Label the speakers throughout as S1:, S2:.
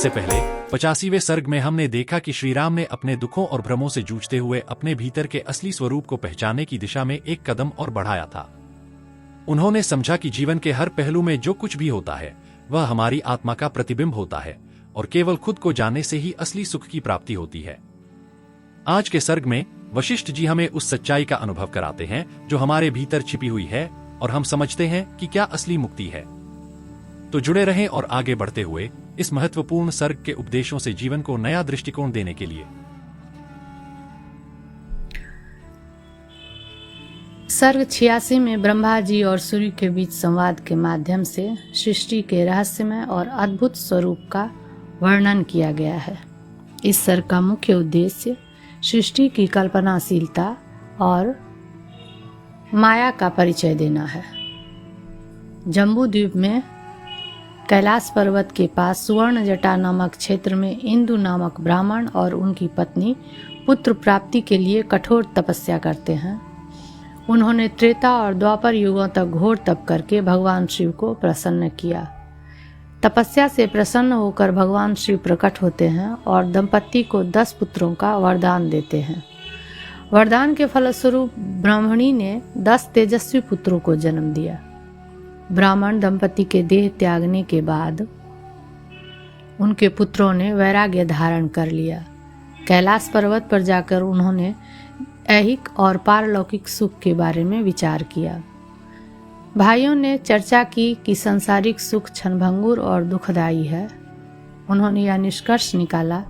S1: इससे पहले 85वें सर्ग में हमने देखा कि श्री राम ने अपने दुखों और भ्रमों से जूझते हुए अपने भीतर के असली स्वरूप को पहचानने की दिशा में एक कदम और बढ़ाया था। उन्होंने समझा कि जीवन के हर पहलू में जो कुछ भी होता है वह हमारी आत्मा का प्रतिबिंब होता है और केवल खुद को जानने से ही असली सुख की प्राप्ति होती है। आज के सर्ग में वशिष्ठ जी हमें उस सच्चाई का अनुभव कराते हैं जो हमारे भीतर छिपी हुई है और हम समझते हैं कि क्या असली मुक्ति है। तो जुड़े रहें और आगे बढ़ते हुए इस महत्वपूर्ण सर्ग के उपदेशों से जीवन को नया दृष्टिकोण देने के लिए।
S2: सर्ग 86 में ब्रह्मा जी और सूर्य के बीच संवाद के माध्यम से सृष्टि के रहस्यमय और अद्भुत स्वरूप का वर्णन किया गया है। इस सर्ग का मुख्य उद्देश्य सृष्टि की कल्पनाशीलता और माया का परिचय देना है। जम्बू द्वीप में कैलाश पर्वत के पास सुवर्ण जटा नामक क्षेत्र में इंदु नामक ब्राह्मण और उनकी पत्नी पुत्र प्राप्ति के लिए कठोर तपस्या करते हैं। उन्होंने त्रेता और द्वापर युगों तक घोर तप करके भगवान शिव को प्रसन्न किया। तपस्या से प्रसन्न होकर भगवान शिव प्रकट होते हैं और दंपति को 10 पुत्रों का वरदान देते हैं। वरदान के फलस्वरूप ब्राह्मणी ने 10 तेजस्वी पुत्रों को जन्म दिया। ब्राह्मण दंपति के देह त्यागने के बाद उनके पुत्रों ने वैराग्य धारण कर लिया। कैलाश पर्वत पर जाकर उन्होंने ऐहिक और पारलौकिक सुख के बारे में विचार किया। भाइयों ने चर्चा की कि सांसारिक सुख क्षणभंगुर और दुखदायी है। उन्होंने यह निष्कर्ष निकाला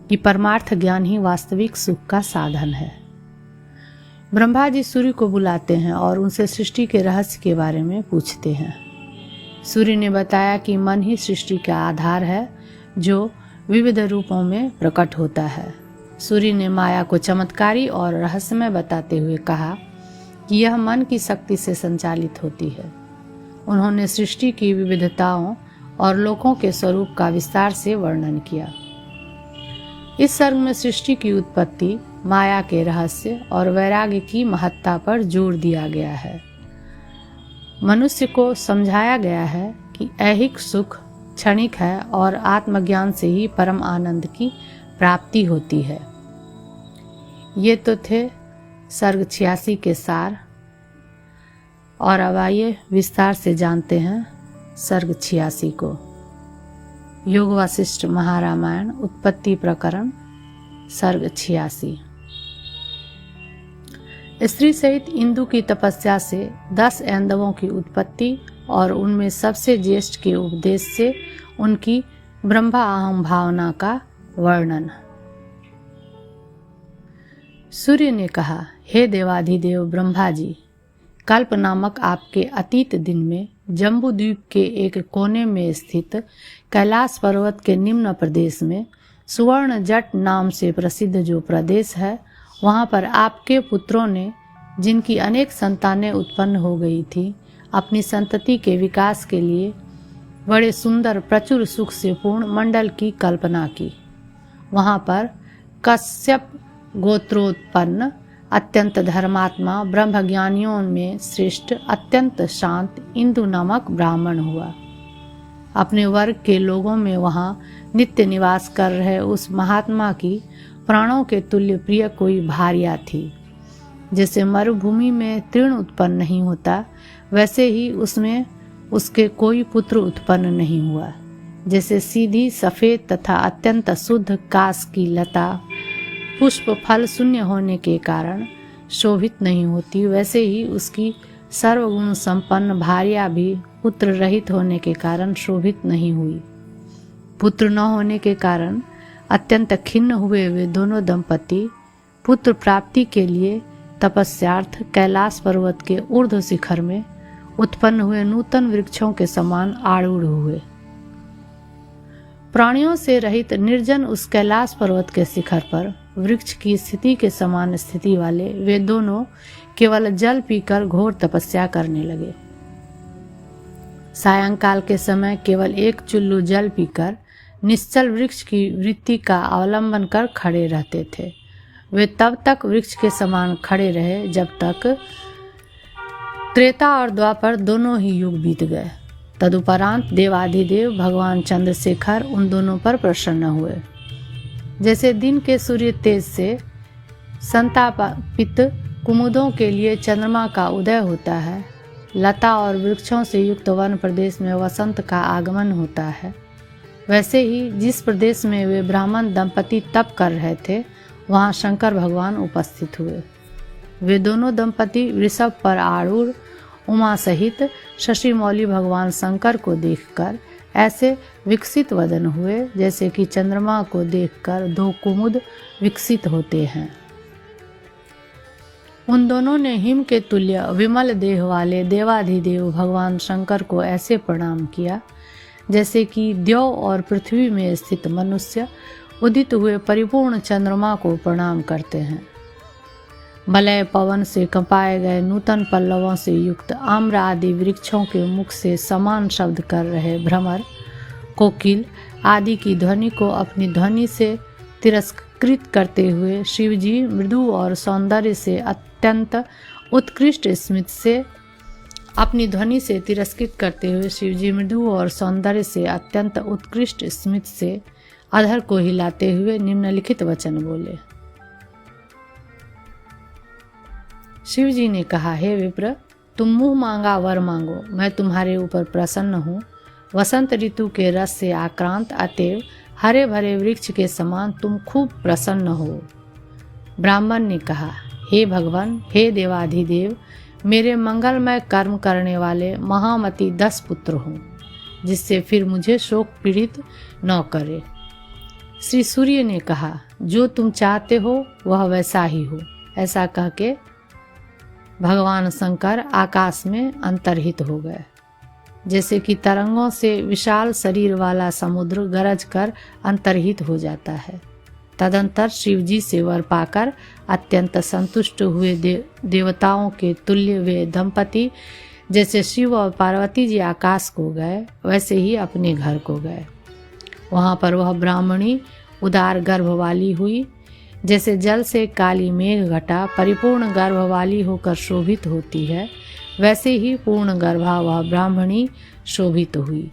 S2: कि परमार्थ ज्ञान ही वास्तविक सुख का साधन है। ब्रह्मा जी सूर्य को बुलाते हैं और उनसे सृष्टि के रहस्य के बारे में पूछते हैं। सूर्य ने बताया कि मन ही सृष्टि का आधार है जो विविध रूपों में प्रकट होता है। सूर्य ने माया को चमत्कारी और रहस्यमय बताते हुए कहा कि यह मन की शक्ति से संचालित होती है। उन्होंने सृष्टि की विविधताओं और लोकों के स्वरूप का विस्तार से वर्णन किया। इस सर्ग में सृष्टि की उत्पत्ति, माया के रहस्य और वैराग्य की महत्ता पर जोर दिया गया है। मनुष्य को समझाया गया है कि ऐहिक सुख क्षणिक है और आत्मज्ञान से ही परम आनंद की प्राप्ति होती है। ये तो थे सर्ग 86 के सार, और अब आइए विस्तार से जानते हैं सर्ग 86 को। योग वशिष्ठ महारामायण उत्पत्ति प्रकरण सर्ग 86। स्त्री सहित इंदु की तपस्या से 10 ऐंदवों की उत्पत्ति और उनमें सबसे ज्येष्ठ के उपदेश से उनकी ब्रह्मा अहम भावना का वर्णन। सूर्य ने कहा, हे देवाधिदेव ब्रह्मा जी, कल्प नामक आपके अतीत दिन में जम्बू द्वीप के एक कोने में स्थित कैलाश पर्वत के निम्न प्रदेश में सुवर्ण जट नाम से प्रसिद्ध जो प्रदेश है, वहाँ पर आपके पुत्रों ने, जिनकी अनेक संतानें उत्पन्न हो गई थी, अपनी संतति के विकास के लिए बड़े सुंदर प्रचुर सुख से पूर्ण मंडल की कल्पना की। वहाँ पर कश्यप गोत्रोत्पन्न अत्यंत धर्मात्मा ब्रह्मज्ञानियों में श्रेष्ठ अत्यंत शांत इंदु नामक ब्राह्मण हुआ। अपने वर्ग के लोगों में वहाँ नित्य निवास कर रहे उस महात्मा की प्राणों के तुल्य प्रिय कोई भार्या थी। जैसे मरुभूमि में तृण उत्पन्न नहीं होता, वैसे ही उसमें उसके कोई पुत्र उत्पन्न नहीं हुआ। जैसे सीधी सफ़ेद तथा अत्यंत शुद्ध काश की लता पुष्प फल शून्य होने के कारण शोभित नहीं होती, वैसे ही उसकी सर्वगुण संपन्न भार्या भी पुत्र रहित होने के कारण शोभित नहीं हुई। पुत्र न होने के कारण अत्यंत खिन्न हुए वे दोनों दंपति पुत्र प्राप्ति के लिए तपस्यार्थ कैलाश पर्वत के ऊर्ध्व शिखर में उत्पन्न हुए नूतन वृक्षों के समान आरूढ़ हुए। प्राणियों से रहित निर्जन उस कैलाश पर्वत के शिखर पर वृक्ष की स्थिति के समान स्थिति वाले वे दोनों केवल जल पीकर घोर तपस्या करने लगे। सायंकाल के समय केवल एक चुल्लू जल पीकर निश्चल वृक्ष की वृत्ति का अवलंबन कर खड़े रहते थे। वे तब तक वृक्ष के समान खड़े रहे जब तक त्रेता और द्वापर दोनों ही युग बीत गए। तदुपरांत देवाधिदेव भगवान चंद्रशेखर उन दोनों पर प्रसन्न हुए। जैसे दिन के सूर्य तेज से संतापित कुमुदों के लिए चंद्रमा का उदय होता है, लता और वृक्षों से युक्त वन प्रदेश में वसंत का आगमन होता है, वैसे ही जिस प्रदेश में वे ब्राह्मण दंपति तप कर रहे थे वहाँ शंकर भगवान उपस्थित हुए। वे दोनों दंपति वृषभ पर आरूढ़ उमा सहित शशि मौली भगवान शंकर को देखकर ऐसे विकसित वदन हुए जैसे कि चंद्रमा को देखकर दो कुमुद विकसित होते हैं। उन दोनों ने हिम के तुल्य विमल देह वाले देवाधिदेव भगवान शंकर को ऐसे प्रणाम किया जैसे कि द्यौ और पृथ्वी में स्थित मनुष्य उदित हुए परिपूर्ण चंद्रमा को प्रणाम करते हैं। मलय पवन से कंपाए गए नूतन पल्लवों से युक्त आम्र आदि वृक्षों के मुख से समान शब्द कर रहे भ्रमर, कोकिल आदि की ध्वनि को अपनी ध्वनि से तिरस्कृत करते हुए शिवजी मृदु और सौंदर्य से अत्यंत उत्कृष्ट स्मित से अपनी ध्वनि से तिरस्कृत करते हुए शिवजी मृदु और सौंदर्य से अत्यंत उत्कृष्ट स्मित से अधर को हिलाते हुए निम्नलिखित वचन बोले। शिवजी ने कहा, हे विप्र, तुम मुंह मांगा वर मांगो, मैं तुम्हारे ऊपर प्रसन्न हूँ। वसंत ऋतु के रस से आक्रांत अतएव हरे भरे वृक्ष के समान तुम खूब प्रसन्न हो। ब्राह्मण ने कहा, हे भगवान, हे देवाधिदेव, मेरे मंगलमय कर्म करने वाले महामती 10 पुत्र हों, जिससे फिर मुझे शोक पीड़ित न करे। श्री सूर्य ने कहा, जो तुम चाहते हो वह वैसा ही हो। ऐसा कह के भगवान शंकर आकाश में अंतर्हित हो गए। जैसे कि तरंगों से विशाल शरीर वाला समुद्र गरज कर अंतर्हित हो जाता है। तदंतर शिवजी से वर पाकर अत्यंत संतुष्ट हुए देवताओं के तुल्य वे दंपति जैसे शिव और पार्वती जी आकाश को गए वैसे ही अपने घर को गए। वहाँ पर वह ब्राह्मणी उदार गर्भ वाली हुई। जैसे जल से काली मेघ घटा परिपूर्ण गर्भ वाली होकर शोभित होती है, वैसे ही पूर्ण गर्भा वह ब्राह्मणी शोभित हुई।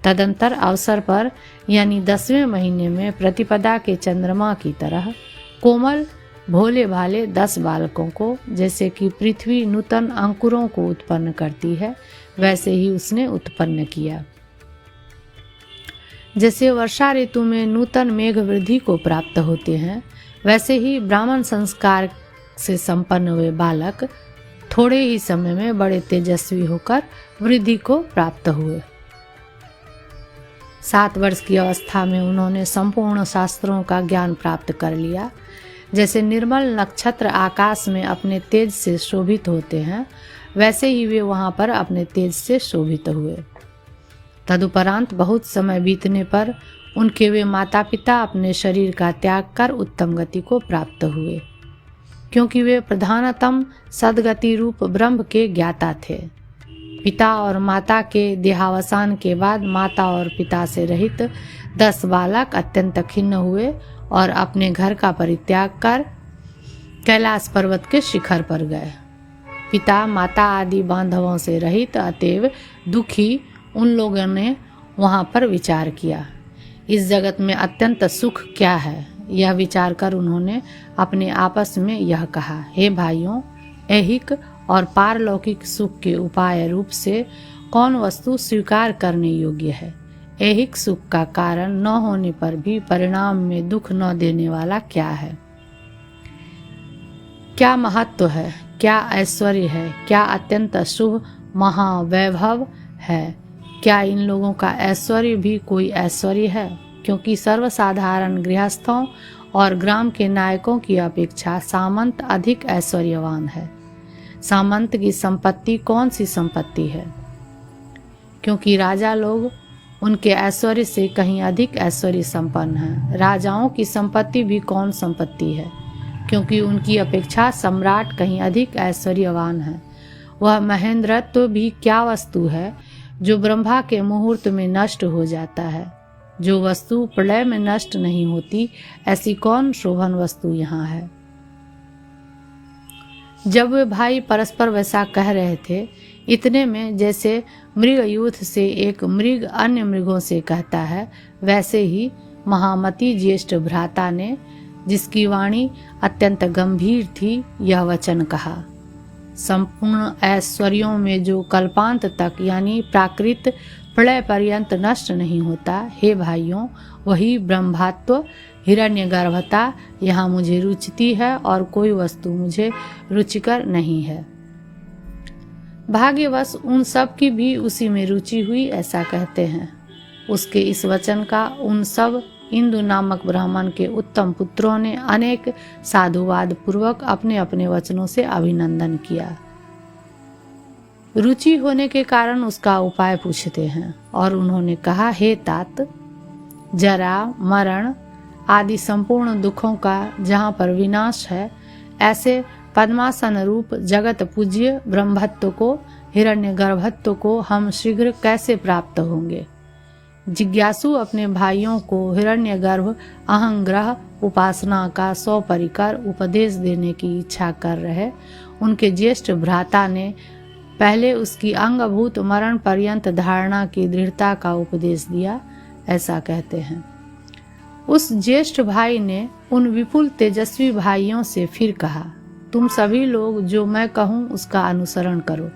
S2: तदंतर अवसर पर यानी 10वें महीने में प्रतिपदा के चंद्रमा की तरह कोमल भोले भाले 10 बालकों को जैसे कि पृथ्वी नूतन अंकुरों को उत्पन्न करती है वैसे ही उसने उत्पन्न किया। जैसे वर्षा ऋतु में नूतन मेघ वृद्धि को प्राप्त होते हैं वैसे ही ब्राह्मण संस्कार से संपन्न हुए बालक थोड़े ही समय में बड़े तेजस्वी होकर वृद्धि को प्राप्त हुए। 7 वर्ष की अवस्था में उन्होंने संपूर्ण शास्त्रों का ज्ञान प्राप्त कर लिया। जैसे निर्मल नक्षत्र आकाश में अपने तेज से शोभित होते हैं वैसे ही वे वहां पर अपने तेज से शोभित हुए। तदुपरांत बहुत समय बीतने पर उनके वे माता पिता अपने शरीर का त्याग कर उत्तम गति को प्राप्त हुए, क्योंकि वे प्रधानतम सद्गति रूप ब्रह्म के ज्ञाता थे। पिता और माता के देहावसान के बाद माता और पिता से रहित 10 बालक अत्यंत खिन्न हुए और अपने घर का परित्याग कर कैलाश पर्वत के शिखर पर गए। पिता माता आदि बांधवों से रहित अतएव दुखी उन लोगों ने वहाँ पर विचार किया, इस जगत में अत्यंत सुख क्या है। यह विचार कर उन्होंने अपने आपस में यह कहा, हे भाइयों, ऐहिक और पारलौकिक सुख के उपाय रूप से कौन वस्तु स्वीकार करने योग्य है। ऐहिक सुख का कारण न होने पर भी परिणाम में दुख न देने वाला क्या है। क्या महत्व है, क्या ऐश्वर्य है, क्या अत्यंत शुभ महावैभव है। क्या इन लोगों का ऐश्वर्य भी कोई ऐश्वर्य है? क्योंकि सर्वसाधारण गृहस्थों और ग्राम के नायकों की अपेक्षा सामंत अधिक ऐश्वर्यवान है। सामंत की संपत्ति कौन सी संपत्ति है? क्योंकि राजा लोग उनके ऐश्वर्य से कहीं अधिक ऐश्वर्य संपन्न हैं। राजाओं की संपत्ति भी कौन संपत्ति है? क्योंकि उनकी अपेक्षा सम्राट कहीं अधिक ऐश्वर्यवान है। वह महेंद्रत्व भी क्या वस्तु है जो ब्रह्मा के मुहूर्त में नष्ट हो जाता है। जो वस्तु प्रलय में नष्ट नहीं होती, ऐसी कौन शोभन वस्तु यहाँ है। जब वे भाई परस्पर वैसा कह रहे थे, इतने में जैसे मृग यूथ से एक मृग अन्य मृगों से कहता है, वैसे ही महामती ज्येष्ठ भ्राता ने, जिसकी वाणी अत्यंत गंभीर थी, यह वचन कहा। संपूर्ण ऐश्वर्यों में जो कल्पांत तक यानी प्राकृत प्रलय पर्यंत नष्ट नहीं होता, हे भाइयों, वही ब्रह्मत्व हिरण्यगर्भता यहाँ मुझे रुचती है और कोई वस्तु मुझे रुचिकर नहीं है। भाग्यवश उन सब की भी उसी में रुचि हुई, ऐसा कहते हैं। उसके इस वचन का उन सब इंदु नामक ब्राह्मण के उत्तम पुत्रों ने अनेक साधुवाद पूर्वक अपने अपने वचनों से अभिनंदन किया। रुचि होने के कारण उसका उपाय पूछते हैं और उन्होंने कहा, हे तात, जरा मरण आदि संपूर्ण दुखों का जहाँ पर विनाश है, ऐसे पद्मासन रूप जगत पूज्य ब्रह्मत्व को, हिरण्यगर्भत्व को हम शीघ्र कैसे प्राप्त होंगे? जिज्ञासु अपने भाइयों को हिरण्यगर्भ अहंग्रह उपासना का 100 परिकर उपदेश देने की इच्छा कर रहे उनके ज्येष्ठ भ्राता ने पहले उसकी अंगभूत मरण पर्यंत धारणा की दृढ़ता का उपदेश दिया, ऐसा कहते हैं। उस ज्येष्ठ भाई ने उन विपुल तेजस्वी भाइयों से फिर कहा, तुम सभी लोग जो मैं कहूँ उसका अनुसरण करो।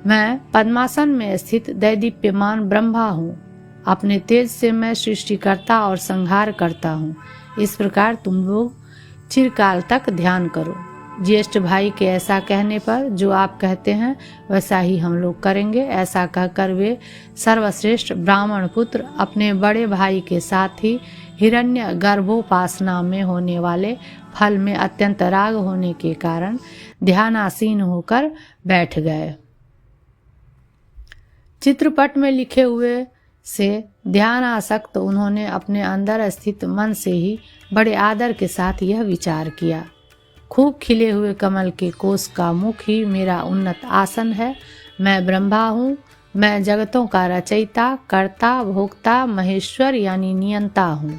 S2: मैं पद्मासन में स्थित दैदीप्यमान ब्रह्मा हूँ। अपने तेज से मैं सृष्टिकर्ता और संहार करता हूँ। इस प्रकार तुम लोग चिरकाल तक ध्यान करो। ज्येष्ठ भाई के ऐसा कहने पर जो आप कहते हैं वैसा ही हम लोग करेंगे, ऐसा कहकर वे सर्वश्रेष्ठ ब्राह्मण पुत्र अपने बड़े भाई के साथ ही हिरण्य गर्भोपासना में होने वाले फल में अत्यंत राग होने के कारण ध्यानासीन होकर बैठ गए। चित्रपट में लिखे हुए से ध्यान आसक्त उन्होंने अपने अंदर स्थित मन से ही बड़े आदर के साथ यह विचार किया, खूब खिले हुए कमल के कोष का मुख ही मेरा उन्नत आसन है। मैं ब्रह्मा हूँ। मैं जगतों का रचयिता, कर्ता, भोक्ता, महेश्वर यानी नियंता हूँ।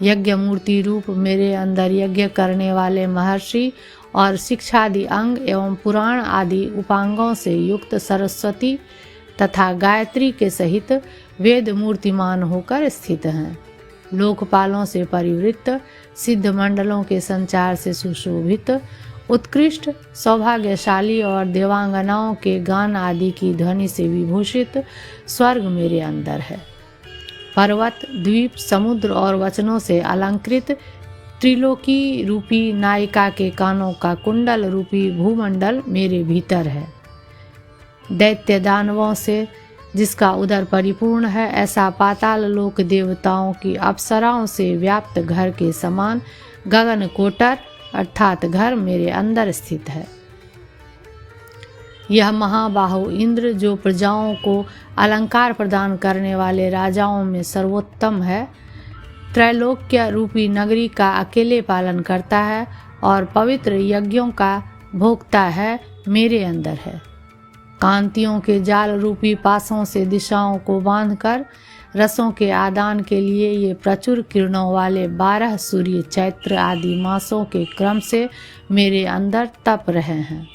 S2: यज्ञ मूर्ति रूप मेरे अंदर यज्ञ करने वाले महर्षि और शिक्षादि अंग एवं पुराण आदि उपांगों से युक्त सरस्वती तथा गायत्री के सहित वेद मूर्तिमान होकर स्थित हैं। लोकपालों से परिवृत्त, सिद्ध मंडलों के संचार से सुशोभित, उत्कृष्ट, सौभाग्यशाली और देवांगनाओं के गान आदि की ध्वनि से विभूषित स्वर्ग मेरे अंदर है। पर्वत, द्वीप, समुद्र और वचनों से अलंकृत त्रिलोकी रूपी नायिका के कानों का कुंडल रूपी भूमंडल मेरे भीतर है। दैत्य दानवों से जिसका उदर परिपूर्ण है, ऐसा पाताल लोक देवताओं की अप्सराओं से व्याप्त घर के समान गगन कोटर अर्थात घर मेरे अंदर स्थित है। यह महाबाहु इंद्र जो प्रजाओं को अलंकार प्रदान करने वाले राजाओं में सर्वोत्तम है, त्रैलोक्य रूपी नगरी का अकेले पालन करता है और पवित्र यज्ञों का भोक्ता है, मेरे अंदर है। कांतियों के जाल रूपी पासों से दिशाओं को बांधकर रसों के आदान के लिए ये प्रचुर किरणों वाले 12 सूर्य चैत्र आदि मासों के क्रम से मेरे अंदर तप रहे हैं।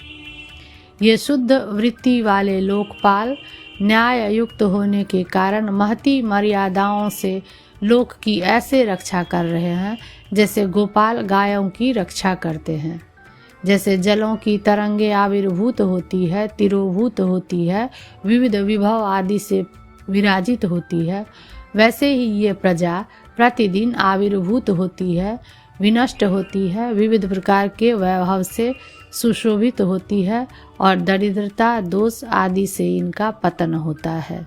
S2: ये शुद्ध वृत्ति वाले लोकपाल न्याय युक्त होने के कारण महती मर्यादाओं से लोक की ऐसे रक्षा कर रहे हैं जैसे गोपाल गायों की रक्षा करते हैं। जैसे जलों की तरंगे आविर्भूत होती है, तिरोभूत होती है, विविध विभव आदि से विराजित होती है, वैसे ही ये प्रजा प्रतिदिन आविर्भूत होती है, विनष्ट होती है, विविध प्रकार के वैभव से सुशोभित होती है और दरिद्रता, दोष आदि से इनका पतन होता है।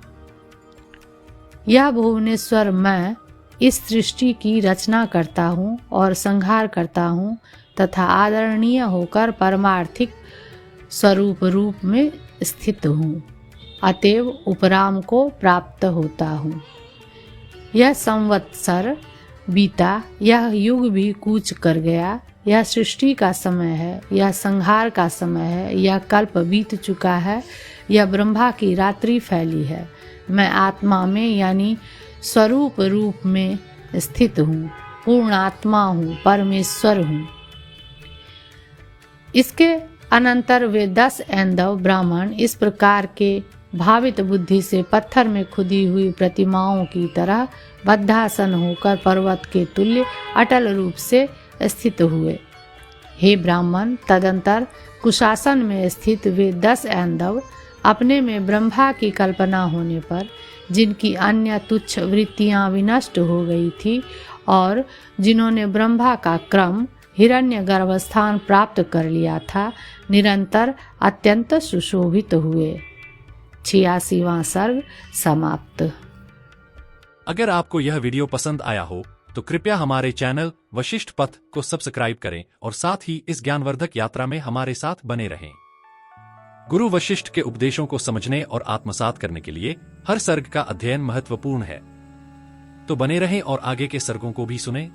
S2: यह भुवनेश्वर मैं इस सृष्टि की रचना करता हूँ और संहार करता हूँ तथा आदरणीय होकर परमार्थिक स्वरूप रूप में स्थित हूँ, अतएव उपराम को प्राप्त होता हूँ। यह संवत्सर बीता, यह युग भी कूच कर गया, यह सृष्टि का समय है, यह संहार का समय है, यह कल्प बीत चुका है, यह ब्रह्मा की रात्रि फैली है। मैं आत्मा में यानी स्वरूप रूप में स्थित हूँ, पूर्ण आत्मा हूँ, परमेश्वर हूँ। इसके अनंतर वे 10 ऐंदव ब्राह्मण इस प्रकार के भावित बुद्धि से पत्थर में खुदी हुई प्रतिमाओं की तरह बद्धासन होकर पर्वत के तुल्य अटल रूप से स्थित हुए। हे ब्राह्मण, तदंतर कुशासन में स्थित वे 10 ऐंदव अपने में ब्रह्मा की कल्पना होने पर, जिनकी अन्य तुच्छ वृत्तियां विनष्ट हो गई थी और जिन्होंने ब्रह्मा का क्रम हिरण्य गर्भस्थान प्राप्त कर लिया था, निरंतर अत्यंत सुशोभित हुए। 86वां सर्ग समाप्त।
S1: अगर आपको यह वीडियो पसंद आया हो तो कृपया हमारे चैनल वशिष्ठ पथ को सब्सक्राइब करें और साथ ही इस ज्ञानवर्धक यात्रा में हमारे साथ बने रहें। गुरु वशिष्ठ के उपदेशों को समझने और आत्मसात करने के लिए हर सर्ग का अध्ययन महत्वपूर्ण है। तो बने रहें और आगे के सर्गों को भी सुनें।